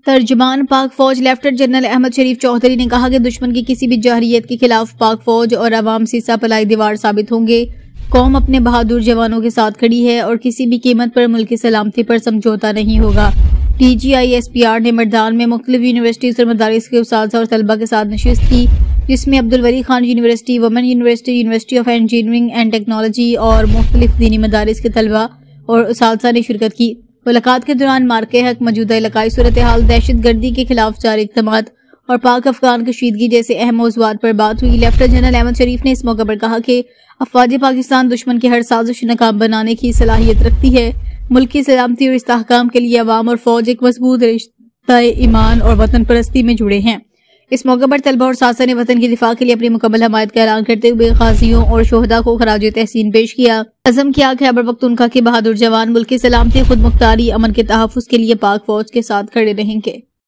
तर्जमान पाक फौज lieutenant general Ahmad शरीफ चौधरी ने कहा कि दुश्मन की किसी भी जहरियत के खिलाफ पाक फौज और अवाम सीसा पलाई दीवार साबित होंगे। कौम अपने बहादुर जवानों के साथ खड़ी है और किसी भी कीमत पर मुल्क की सलामती पर समझौता नहीं होगा। TGISPR ने मर्दान में मुख्तलिफ यूनिवर्सिटीज और मदारिस के उस्ताद और तलबा के साथ नशिस्त की, जिसमें Abdul Wali Khan university, women university, university of engineering and technology और मुख्तलिफ दीनी मदारिस के तलबा और उस्ताद ने शिरकत की। मुलाकात के दौरान मार्के हक, मौजूदा इलाकाई सूरत हाल, दहशत गर्दी के खिलाफ जारी इक़दामात और पाक अफगान कशीदगी जैसे अहम मौज़ूआत पर बात हुई। लेफ्टिनेंट जनरल अहमद शरीफ ने इस मौके पर कहा कि अफवाज पाकिस्तान दुश्मन की हर साजिश नाकाम बनाने की सलाहियत रखती है। मुल्क की सलामती और इस्तेहकाम के लिए अवाम और फौज एक मजबूत रिश्ता ईमान और वतन परस्ती में जुड़े हैं। इस मौके पर तलबा और सासा ने वतन के दिफा के लिए अपनी मुकम्मल हमायत का ऐलान करते हुए गाजियों और शोहदा को खराज तहसीन पेश किया। अज़म किया कि खैबर पख्तूनख्वा के बहादुर जवान मुल्क की सलामती, खुद मुख्तारी, अमन के तहफ़्फ़ुज़ के लिए पाक फौज के साथ खड़े रहेंगे।